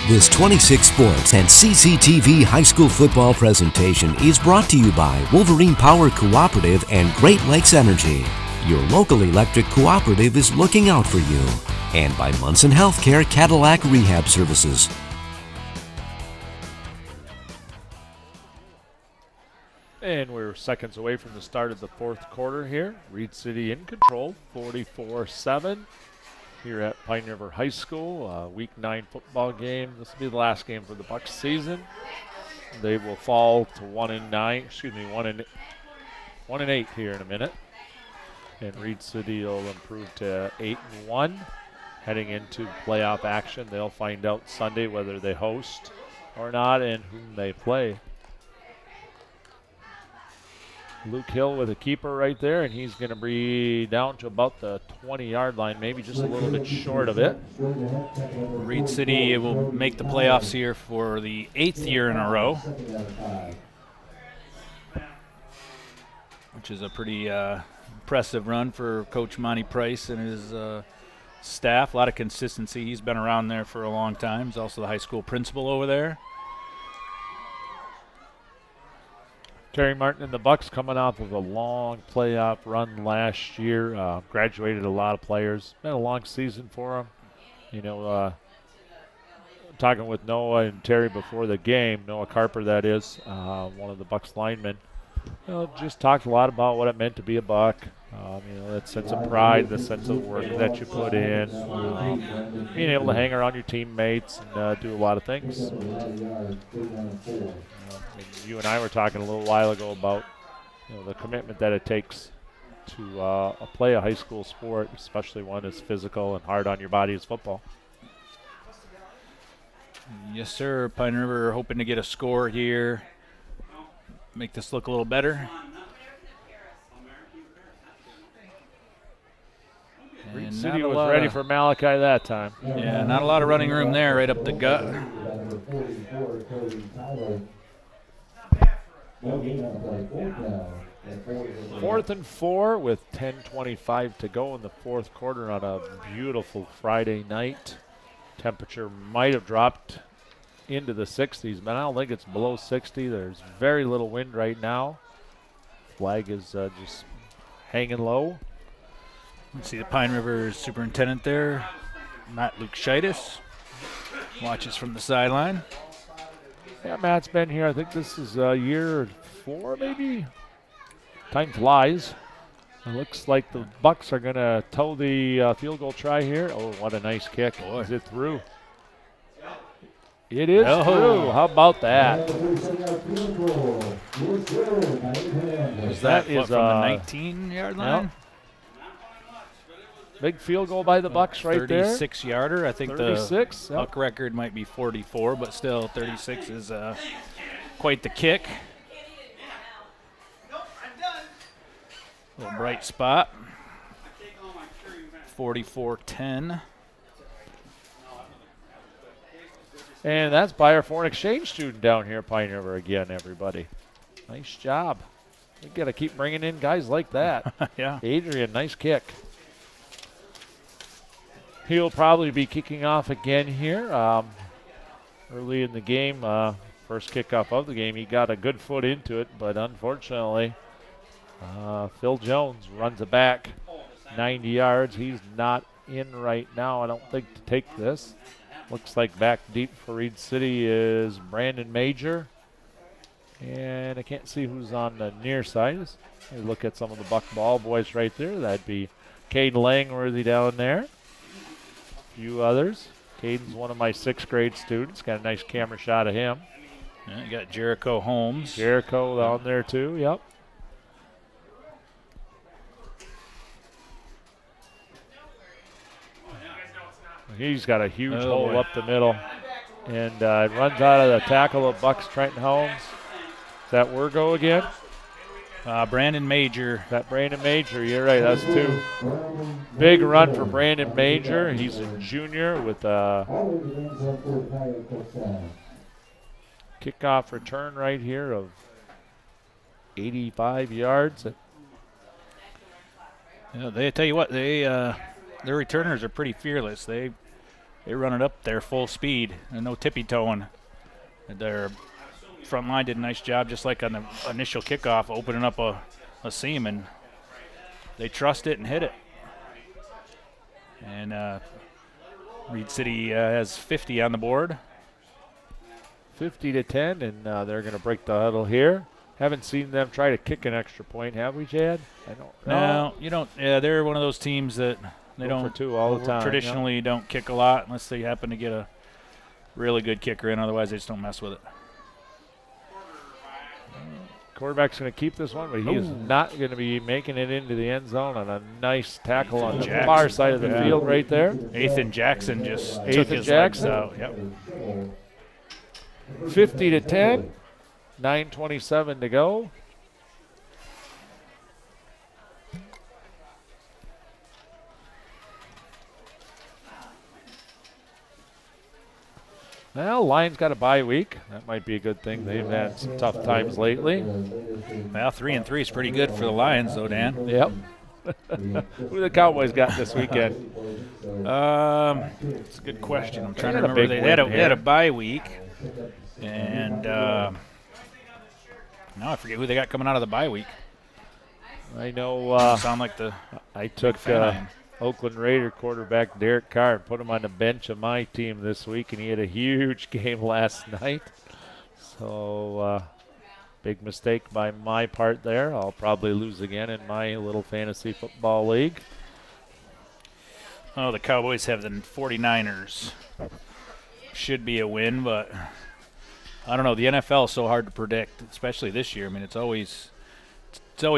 This 26 Sports and CCTV high school football presentation is brought to you by Wolverine Power Cooperative and Great Lakes Energy. Your local electric cooperative is looking out for you. And by Munson Healthcare Cadillac Rehab Services. And we're seconds away from the start of the fourth quarter here. Reed City in control, 44-7 here at Pine River High School. Week 9 football game. This will be the last game for the Bucs season. They will fall to 1-8 here in a minute. And Reed City will improve to 8-1. Heading into playoff action, they'll find out Sunday whether they host or not and whom they play. Luke Hill with a keeper right there, and he's going to be down to about the 20-yard line, maybe just a little bit short of it. Reed City will make the playoffs here for the 8th year in a row, which is a pretty impressive run for Coach Monty Price and his staff. A lot of consistency. He's been around there for a long time. He's also the high school principal over there. Terry Martin and the Bucs coming off of a long playoff run last year. Graduated a lot of players. Been a long season for them. You know, talking with Noah and Terry before the game, Noah Carper that is, one of the Bucs linemen, just talked a lot about what it meant to be a Buck. That sense of pride, the sense of work that you put in, being able to hang around your teammates and do a lot of things. You and I were talking a little while ago about the commitment that it takes to play a high school sport, especially one as physical and hard on your body as football. Yes, sir. Pine River hoping to get a score here, make this look a little better. Reed City was ready for Malachi that time. Yeah, not a lot of running room there, right up the gut. 4th and 4 with 10:25 to go in the fourth quarter on a beautiful Friday night. Temperature might have dropped into the 60s, but I don't think it's below 60. There's very little wind right now. Flag is just hanging low. Let's see the Pine River superintendent there, Matt Luke-Scheitis, watches from the sideline. Yeah, Matt's been here. I think this is year 4, maybe. Time flies. It looks like the Bucs are going to toe the field goal try here. Oh, what a nice kick. Boy. Is it through? It is through. How about that? Is that is from the 19-yard line? Yep. Big field goal by the Bucs right there. 36-yarder. I think 36, the Buck record might be 44, but still 36 is quite the kick. Little bright spot. 44-10. And that's by our foreign exchange student down here at Pine River again, everybody. Nice job. We got to keep bringing in guys like that. Yeah. Adrian, nice kick. He'll probably be kicking off again here. Early in the game, first kickoff of the game, he got a good foot into it, but unfortunately, Phil Jones runs it back 90 yards. He's not in right now, I don't think, to take this. Looks like back deep for Reed City is Brandon Major. And I can't see who's on the near side. You look at some of the Buck ball boys right there. That'd be Caden Langworthy down there. Few others. Caden's one of my 6th grade students. Got a nice camera shot of him. Yeah, you got Jericho Holmes. Jericho down there too, yep. He's got a huge hole up the middle. And it runs out of the tackle of Bucs Trenton Holmes. Is that Wergo again? Brandon Major. That Brandon Major, you're right, that's 2. Big run for Brandon Major. He's a junior with a kickoff return right here of 85 yards. Yeah, they tell you what, their returners are pretty fearless. They They run it up there full speed and no tippy-toeing. Their front line did a nice job, just like on the initial kickoff, opening up a seam, and they trust it and hit it. And Reed City has 50 on the board. 50-10, and they're going to break the huddle here. Haven't seen them try to kick an extra point, have we, Chad? I don't know. No, you don't. Yeah, they're one of those teams that they Go don't for two all the time. Traditionally, don't kick a lot unless they happen to get a really good kicker in. Otherwise, they just don't mess with it. Quarterback's going to keep this one, but he is not going to be making it into the end zone on a nice tackle on the far side of the field right there. Ethan Jackson just took Ethan his Jackson. legs out. Yep. 50-10, 9:27 to go. Well, Lions got a bye week. That might be a good thing. They've had some tough times lately. Well, 3-3 is pretty good for the Lions, though, Dan. Yep. Who the Cowboys got this weekend? It's a good question. I'm trying to had a remember. big They win had here. a bye week, and now I forget who they got coming out of the bye week. I know Sound like the I took fan I am. Oakland Raider quarterback Derek Carr and put him on the bench of my team this week, and he had a huge game last night. So big mistake by my part there. I'll probably lose again in my little fantasy football league. Oh, the Cowboys have the 49ers. Should be a win, but I don't know. The NFL is so hard to predict, especially this year. I mean, it's always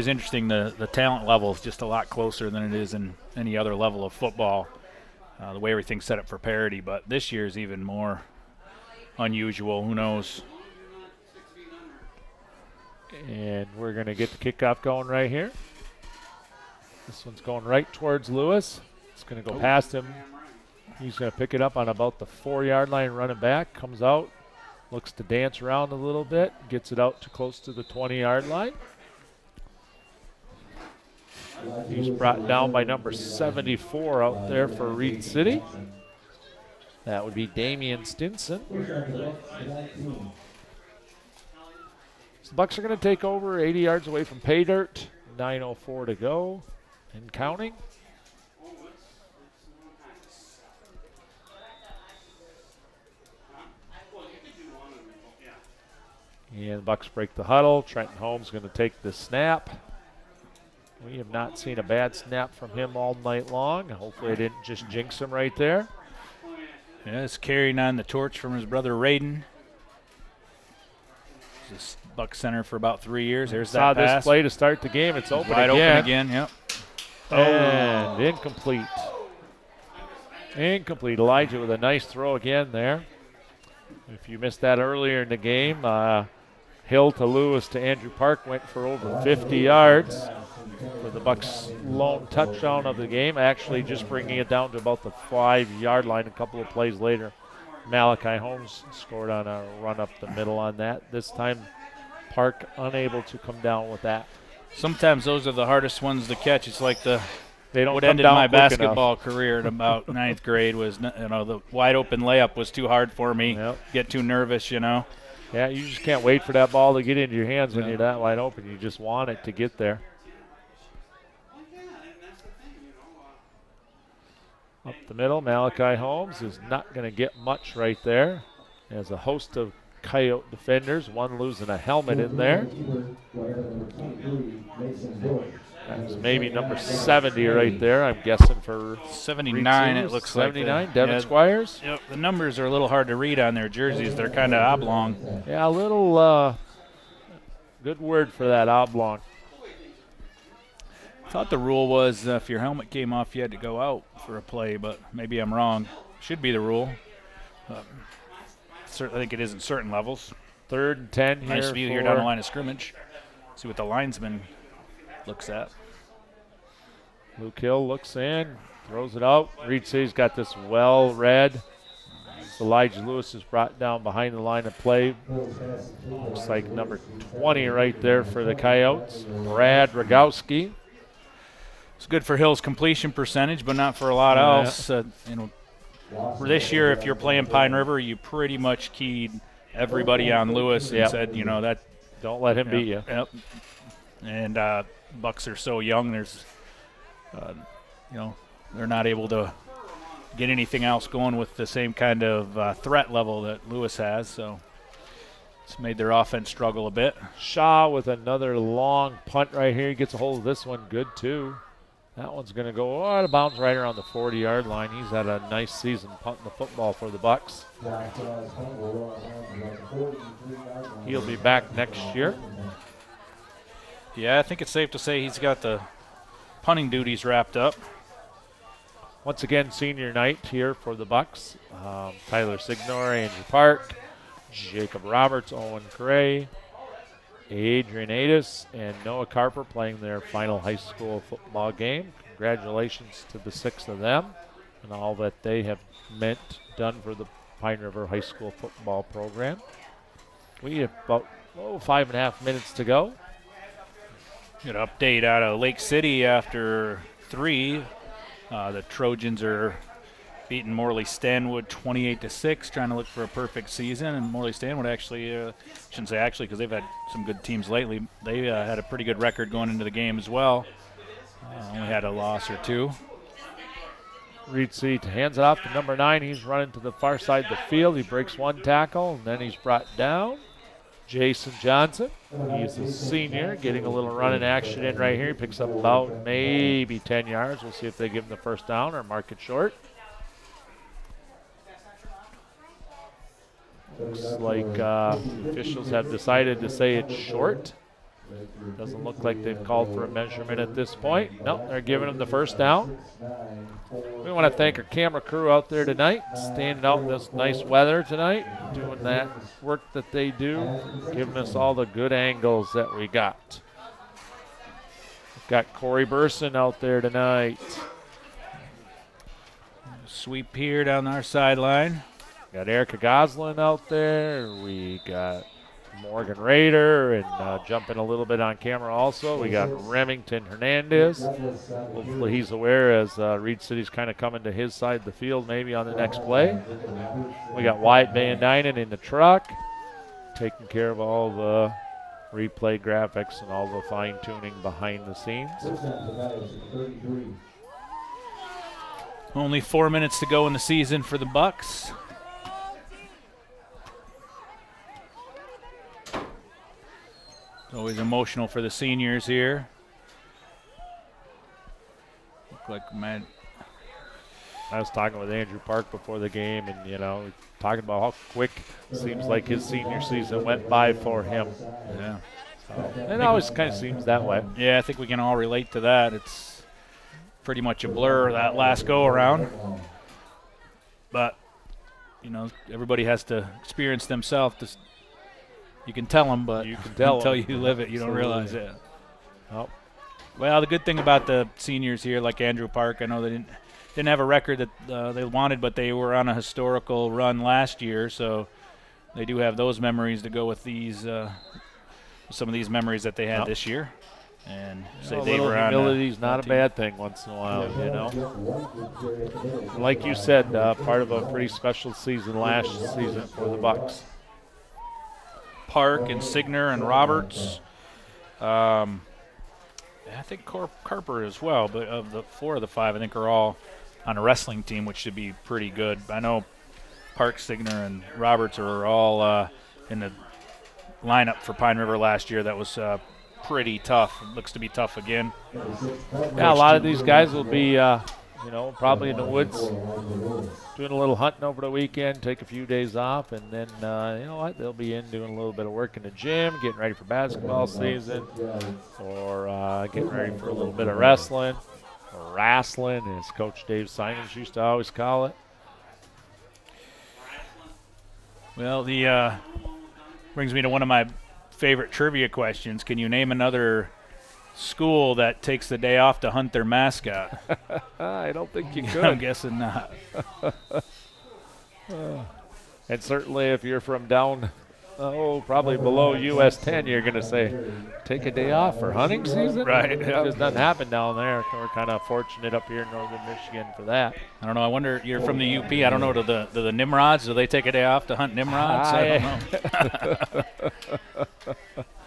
interesting. The talent level is just a lot closer than it is in any other level of football, the way everything's set up for parity. But this year is even more unusual. Who knows? And we're going to get the kickoff going right here. This one's going right towards Lewis. It's going to go past him. He's going to pick it up on about the 4-yard line, running back. Comes out, looks to dance around a little bit, gets it out to close to the 20-yard line. He's brought down by number 74 out there for Reed City. That would be Damian Stinson. So the Bucks are going to take over 80 yards away from pay dirt. 9:04 to go and counting. And the Bucks break the huddle. Trenton Holmes going to take the snap. We have not seen a bad snap from him all night long. Hopefully I didn't just jinx him right there. Yeah, it's carrying on the torch from his brother Raiden. He's a Buck center for about 3 years. There's Saw that pass. this play to start the game. It's open Wide again. open again, yep. And incomplete. Incomplete. Elijah with a nice throw again there. If you missed that earlier in the game, Hill to Lewis to Andrew Park went for over 50 yards for the Bucks' lone touchdown of the game, actually just bringing it down to about the 5-yard line a couple of plays later. Malachi Holmes scored on a run up the middle on that. This time, Park unable to come down with that. Sometimes those are the hardest ones to catch. It's like They don't what come ended down my quick basketball career in about 9th grade was, the wide open layup was too hard for me. Yep. Get too nervous, enough. Yeah, you just can't wait for that ball to get into your hands when you're that wide open. You just want it to get there. Up the middle, Malachi Holmes is not going to get much right there. There's a host of Coyote defenders, one losing a helmet in there. That's maybe number 70 right there, I'm guessing for 79 it looks 79, like. Devin Squires. Yep, the numbers are a little hard to read on their jerseys. They're kind of oblong. Yeah, a little good word for that, oblong. I thought the rule was if your helmet came off, you had to go out for a play, but maybe I'm wrong. Should be the rule. I think it is in certain levels. 3rd and 10 here. Nice view here down the line of scrimmage. See what the linesman looks at. Luke Hill looks in, throws it out. Reed City's got this well read. Elijah Lewis is brought down behind the line of play. Looks like number 20 right there for the Coyotes. Brad Rogowski. It's good for Hill's completion percentage, but not for a lot else. for this year, if you're playing Pine River, you pretty much keyed everybody on Lewis and said, that don't let him beat you. Yep. And Bucks are so young. There's, they're not able to get anything else going with the same kind of threat level that Lewis has. So it's made their offense struggle a bit. Shaw with another long punt right here. He gets a hold of this one good, too. That one's going to go out of bounds right around the 40-yard line. He's had a nice season punting the football for the Bucks. He'll be back next year. Yeah, I think it's safe to say he's got the punting duties wrapped up. Once again, senior night here for the Bucks. Tyler Signor, Andrew Park, Jacob Roberts, Owen Gray, Adrian Adis, and Noah Carper playing their final high school football game. Congratulations to the 6 of them and all that they have done for the Pine River High School football program. We have about 5.5 minutes to go. Good update out of Lake City after 3. The Trojans are beating Morley Stanwood 28-6, trying to look for a perfect season. And Morley Stanwood actually, shouldn't say actually because they've had some good teams lately. They had a pretty good record going into the game as well. Only had a loss or 2. Reed Seat hands it off to number 9. He's running to the far side of the field. He breaks one tackle, and then he's brought down. Jason Johnson, he's a senior, getting a little running action in right here. He picks up about maybe 10 yards. We'll see if they give him the first down or mark it short. Looks like the officials have decided to say it's short. Doesn't look like they've called for a measurement at this point. No, they're giving him the first down. We want to thank our camera crew out there tonight, standing out in this nice weather tonight, doing that work that they do, giving us all the good angles that we got. We've got Corey Burson out there tonight. Sweep here down our sideline. Got Erica Goslin out there. We got Morgan Rader, and jumping a little bit on camera also. We got Remington Hernandez. Hopefully he's aware as Reed City's kind of coming to his side of the field maybe on the next play. We got Wyatt Van Dynen in the truck, taking care of all the replay graphics and all the fine-tuning behind the scenes. Only 4 minutes to go in the season for the Bucks. Always emotional for the seniors here. Look like man. I was talking with Andrew Park before the game, and talking about how quick it seems like his senior season went by for him. Yeah, it always kind of seems that way. Yeah, I think we can all relate to that. It's pretty much a blur that last go around, but everybody has to experience themselves. You can tell them, but you can tell until them. you live it, you don't realize it. Oh. Well, the good thing about the seniors here, like Andrew Park, I know they didn't have a record that they wanted, but they were on a historical run last year, so they do have those memories to go with these some of these memories that they had this year. And say they were on humility is not a bad thing once in a while, Like you said, part of a pretty special season last season for the Bucks. Park and Signer and Roberts. I think Carper as well, but of the 4 of the 5, I think are all on a wrestling team, which should be pretty good. I know Park, Signer, and Roberts are all in the lineup for Pine River last year. That was pretty tough. It looks to be tough again. Yeah, a lot of these guys will be, probably in the woods doing a little hunting over the weekend, take a few days off, and then, they'll be in doing a little bit of work in the gym, getting ready for basketball season, or getting ready for a little bit of wrestling, or wrestling, as Coach Dave Simons used to always call it. Well, the brings me to one of my favorite trivia questions. Can you name another school that takes the day off to hunt their mascot? I don't think you could. I'm guessing not. And certainly if you're from down probably below US 10, you're going to say, take a day off for hunting season? Right, It yeah. just doesn't happen down there. We're kind of fortunate up here in northern Michigan for that. I don't know. I wonder, you're from the UP. I don't know, do the Nimrods, do they take a day off to hunt Nimrods? I don't know.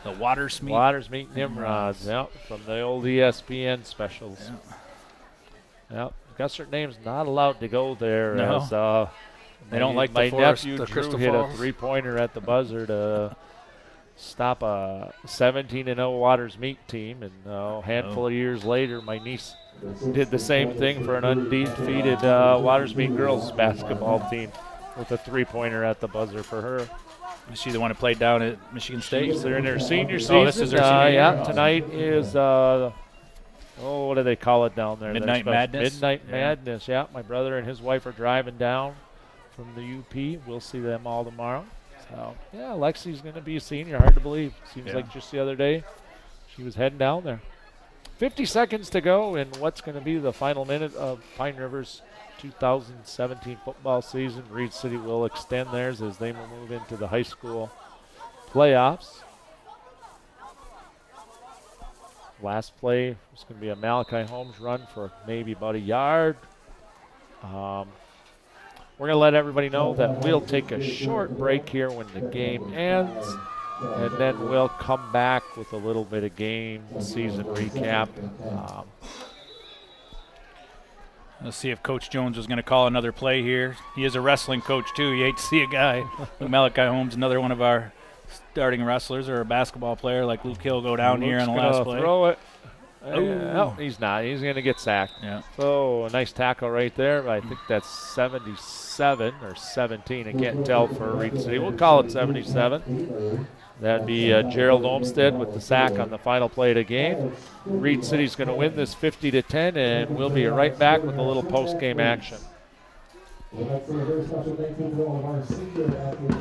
The Waters meet. Waters meet Nimrods, yep, from the old ESPN specials. Yep. Gustert Name's not allowed to go there. No. As, They don't like my the forest, nephew the Drew Crystal hit Falls. a three-pointer at the buzzer to stop a 17-0 Waters Meet team, and a handful of years later, my niece did the same thing for an undefeated Waters Meet girls basketball team with a three-pointer at the buzzer for her. Is she the one who played down at Michigan State? They're in their senior season. Oh, this is their senior year. Yeah, tonight is what do they call it down there? Midnight Their special- Madness? Midnight Yeah. Madness, yeah. My brother and his wife are driving down from the UP. We'll see them all tomorrow. So, yeah, Lexi's going to be a senior. Hard to believe. Seems Yeah. like just the other day she was heading down there. 50 seconds to go in what's going to be the final minute of Pine River's 2017 football season. Reed City will extend theirs as they will move into the high school playoffs. Last play is going to be a Malachi Holmes run for maybe about a yard. We're going to let everybody know that we'll take a short break here when the game ends, and then we'll come back with a little bit of game season recap. Let's see if Coach Jones was going to call another play here. He is a wrestling coach, too. You hate to see a guy like Malachi Holmes, another one of our starting wrestlers, or a basketball player like Luke Hill, go down here on the last play. Throw it. Oh. No, he's not. He's going to get sacked. Yeah. So a nice tackle right there. I think that's 77 or 17. I can't tell for Reed City. We'll call it 77. That'd be Gerald Olmstead with the sack on the final play of the game. Reed City's going to win this 50-10, and we'll be right back with a little post-game action. We'd like to say a very special thank you to all of our senior athletes.